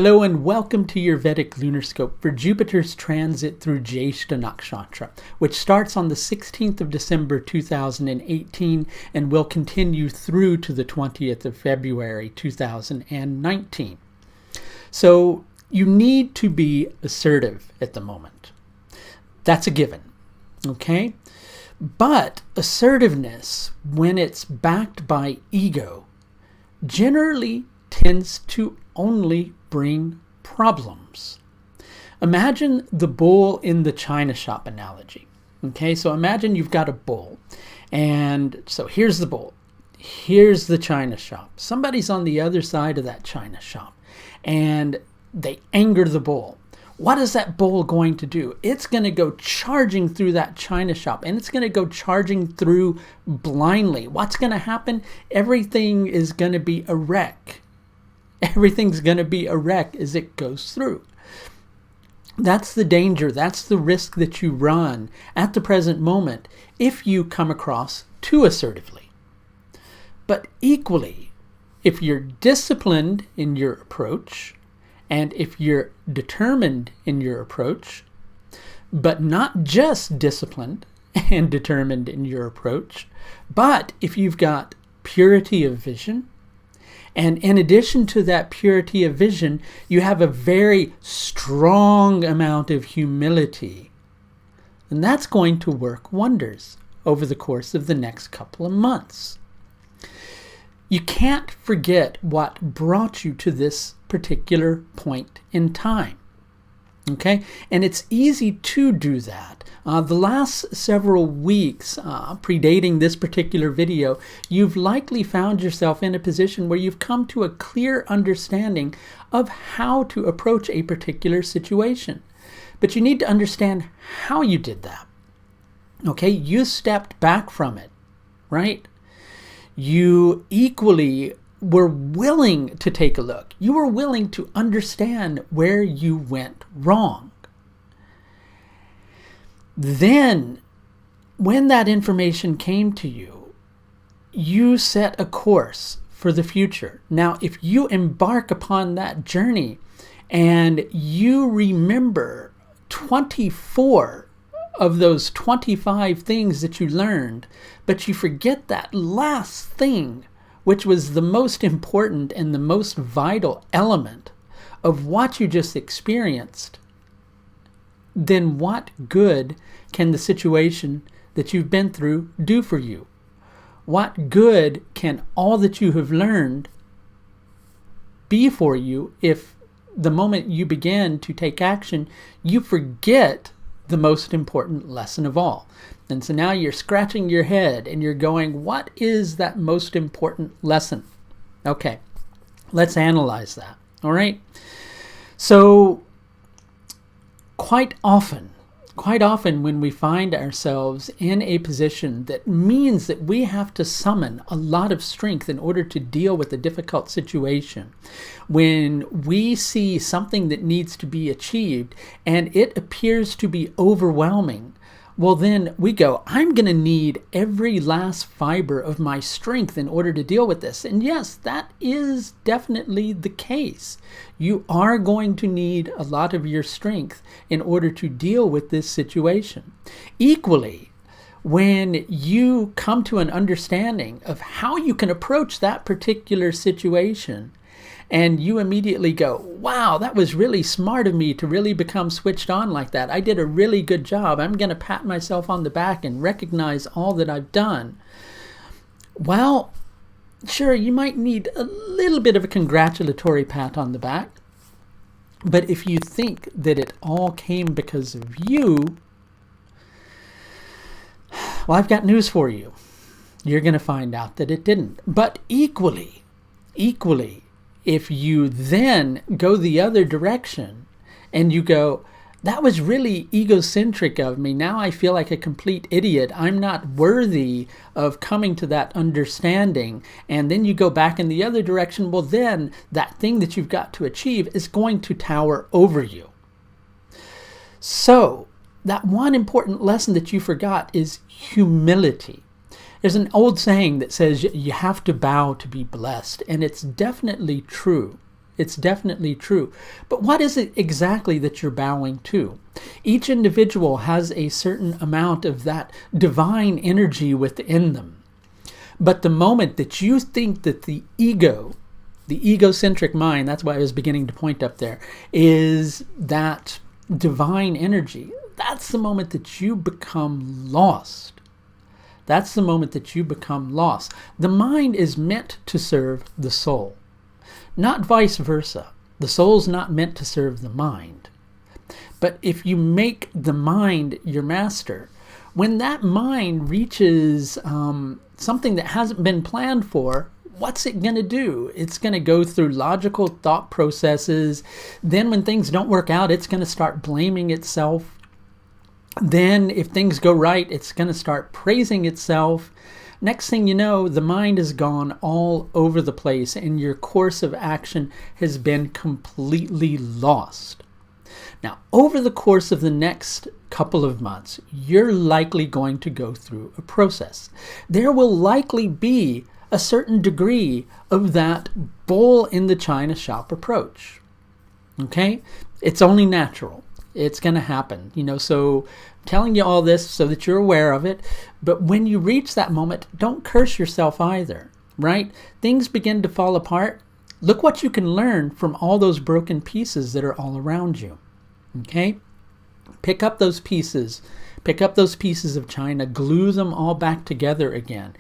Hello and welcome to your Vedic lunar scope for Jupiter's transit through Jyeshtha Nakshatra, which starts on the 16th of December 2018 and will continue through to the 20th of February 2019. So you need to be assertive at the moment. That's a given, okay? But assertiveness, when it's backed by ego, generally tends to only bring problems. Imagine the bull in the china shop analogy. Okay, so imagine you've got a bull, and so here's the bull, here's the china shop. Somebody's on the other side of that china shop, and they anger the bull. What is that bull going to do? It's going to go charging through that china shop, and it's going to go charging through blindly. What's going to happen? Everything is going to be a wreck. Everything's going to be a wreck as it goes through. That's the danger. That's the risk that you run at the present moment if you come across too assertively. But equally, if you're disciplined in your approach, and if you're determined in your approach, but not just disciplined and determined in your approach, but if you've got purity of vision, and in addition to that purity of vision, you have a very strong amount of humility, and that's going to work wonders over the course of the next couple of months. You can't forget what brought you to this particular point in time. Okay? And it's easy to do that. The last several weeks predating this particular video, you've likely found yourself in a position where you've come to a clear understanding of how to approach a particular situation. But you need to understand how you did that. Okay? You stepped back from it, right? You equally were willing to take a look. You were willing to understand where you went wrong. Then, when that information came to you, you set a course for the future. Now, if you embark upon that journey and you remember 24 of those 25 things that you learned, but you forget that last thing, which was the most important and the most vital element of what you just experienced, then what good can the situation that you've been through do for you? What good can all that you have learned be for you if the moment you begin to take action, you forget the most important lesson of all? And so now you're scratching your head and you're going, what is that most important lesson? Okay, let's analyze that. All right. So quite often when we find ourselves in a position that means that we have to summon a lot of strength in order to deal with a difficult situation, when we see something that needs to be achieved and it appears to be overwhelming, well, then we go, I'm going to need every last fiber of my strength in order to deal with this. And yes, that is definitely the case. You are going to need a lot of your strength in order to deal with this situation. Equally, when you come to an understanding of how you can approach that particular situation, and you immediately go, wow, that was really smart of me to really become switched on like that. I did a really good job. I'm going to pat myself on the back and recognize all that I've done. Well, sure, you might need a little bit of a congratulatory pat on the back. But if you think that it all came because of you, well, I've got news for you. You're going to find out that it didn't. But equally, if you then go the other direction and you go, that was really egocentric of me. Now I feel like a complete idiot. I'm not worthy of coming to that understanding. And then you go back in the other direction. Well, then that thing that you've got to achieve is going to tower over you. So that one important lesson that you forgot is humility. There's an old saying that says you have to bow to be blessed, and it's definitely true. It's definitely true. But what is it exactly that you're bowing to? Each individual has a certain amount of that divine energy within them. But the moment that you think that the ego, the egocentric mind, that's why I was beginning to point up there, is that divine energy, that's the moment that you become lost. That's the moment that you become lost. The mind is meant to serve the soul, not vice versa. The soul's not meant to serve the mind. But if you make the mind your master, when that mind reaches something that hasn't been planned for, what's it going to do? It's going to go through logical thought processes. Then when things don't work out, it's going to start blaming itself. Then if things go right, it's going to start praising itself. Next thing you know, the mind is gone all over the place and your course of action has been completely lost. Now, over the course of the next couple of months, you're likely going to go through a process. There will likely be a certain degree of that bull in the china shop approach. Okay? It's only natural. It's going to happen. So I'm telling you all this so that you're aware of it. But when you reach that moment, don't curse yourself either, right? Things begin to fall apart. Look what you can learn from all those broken pieces that are all around you. Okay? Pick up those pieces. Pick up those pieces of china, glue them all back together again,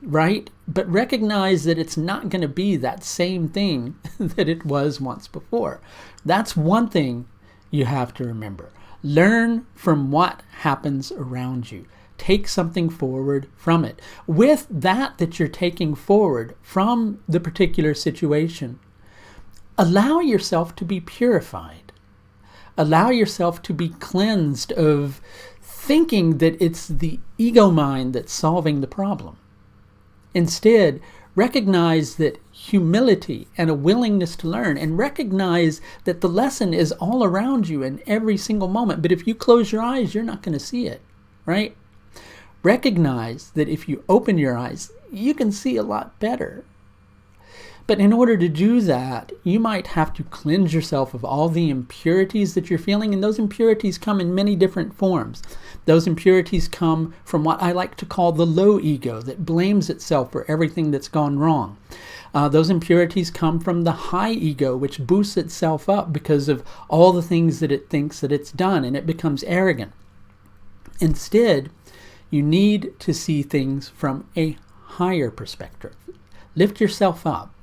right? But recognize that it's not going to be that same thing that it was once before. That's one thing you have to remember. Learn from what happens around you. Take something forward from it. With that you're taking forward from the particular situation, allow yourself to be purified. Allow yourself to be cleansed of thinking that it's the ego mind that's solving the problem. Instead, recognize that humility and a willingness to learn, and recognize that the lesson is all around you in every single moment. But if you close your eyes, you're not going to see it, right? Recognize that if you open your eyes, you can see a lot better. But in order to do that, you might have to cleanse yourself of all the impurities that you're feeling, and those impurities come in many different forms. Those impurities come from what I like to call the low ego that blames itself for everything that's gone wrong. Those impurities come from the high ego, which boosts itself up because of all the things that it thinks that it's done, and it becomes arrogant. Instead, you need to see things from a higher perspective. Lift yourself up.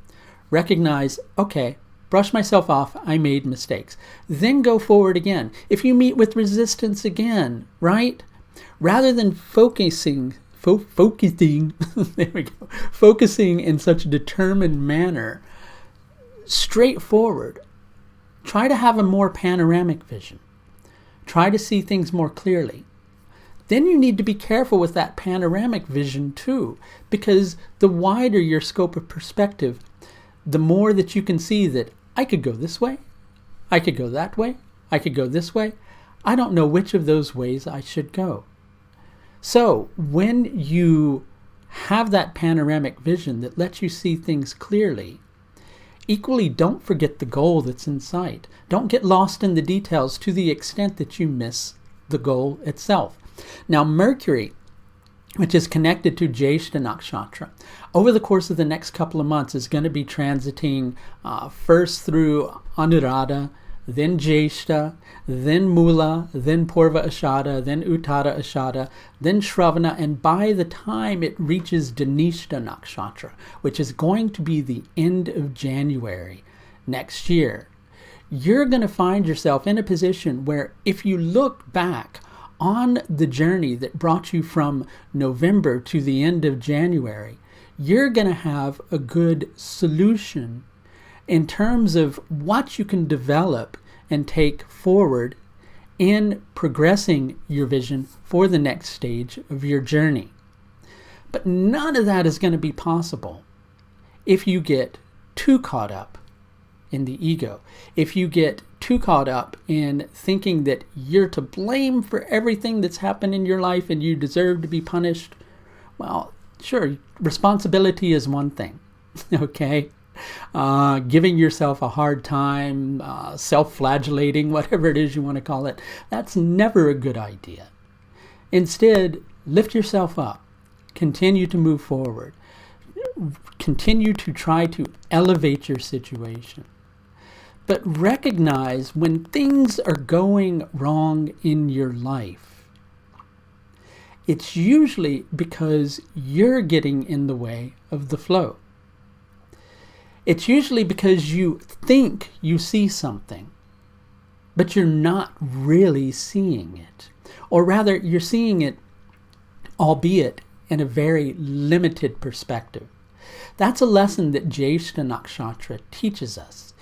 Recognize, okay, brush myself off, I made mistakes. Then go forward again. If you meet with resistance again, right? Rather than focusing there we go, focusing in such a determined manner, straightforward, try to have a more panoramic vision. Try to see things more clearly. Then you need to be careful with that panoramic vision too, because the wider your scope of perspective, the more that you can see that I could go this way, I could go that way, I could go this way. I don't know which of those ways I should go. So when you have that panoramic vision that lets you see things clearly, equally don't forget the goal that's in sight. Don't get lost in the details to the extent that you miss the goal itself. Now Mercury, which is connected to Jyeshtha Nakshatra, over the course of the next couple of months is going to be transiting first through Anuradha, then Jyeshtha, then Mula, then Purva Ashadha, then Uttara Ashadha, then Shravana, and by the time it reaches Jyeshtha Nakshatra, which is going to be the end of January next year, you're going to find yourself in a position where if you look back on the journey that brought you from November to the end of January, you're going to have a good solution in terms of what you can develop and take forward in progressing your vision for the next stage of your journey. But none of that is going to be possible if you get too caught up in the ego. If you get too caught up in thinking that you're to blame for everything that's happened in your life and you deserve to be punished, well, sure, responsibility is one thing, okay? giving yourself a hard time, self-flagellating, whatever it is you want to call it. That's never a good idea. Instead, lift yourself up. Continue to move forward. Continue to try to elevate your situation. But recognize when things are going wrong in your life, it's usually because you're getting in the way of the flow. It's usually because you think you see something, but you're not really seeing it. Or rather, you're seeing it, albeit in a very limited perspective. That's a lesson that Jyeshtha Nakshatra teaches us.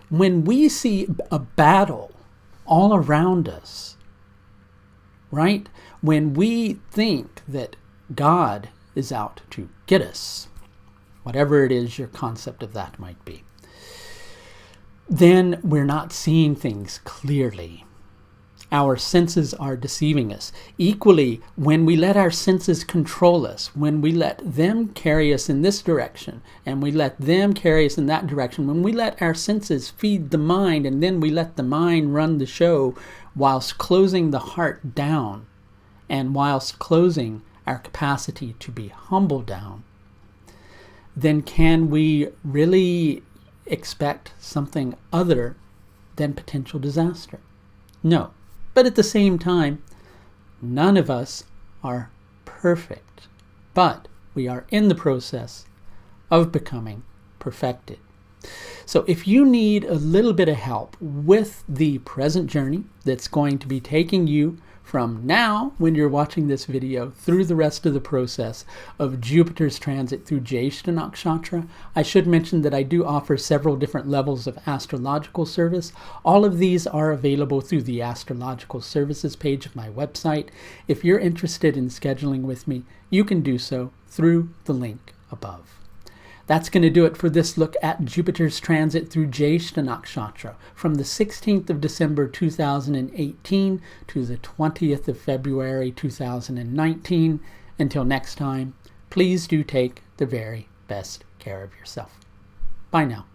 When we see a battle all around us, right? When we think that God is out to get us, whatever it is your concept of that might be, then we're not seeing things clearly. Our senses are deceiving us. Equally, when we let our senses control us, when we let them carry us in this direction, and we let them carry us in that direction, when we let our senses feed the mind, and then we let the mind run the show, whilst closing the heart down, and whilst closing our capacity to be humble down, then can we really expect something other than potential disaster? No. But at the same time, none of us are perfect, but we are in the process of becoming perfected. So if you need a little bit of help with the present journey that's going to be taking you from now, when you're watching this video, through the rest of the process of Jupiter's transit through Jyeshtha Nakshatra, I should mention that I do offer several different levels of astrological service. All of these are available through the astrological services page of my website. If you're interested in scheduling with me, you can do so through the link above. That's going to do it for this look at Jupiter's transit through Jyeshtha Nakshatra from the 16th of December 2018 to the 20th of February 2019. Until next time, please do take the very best care of yourself. Bye now.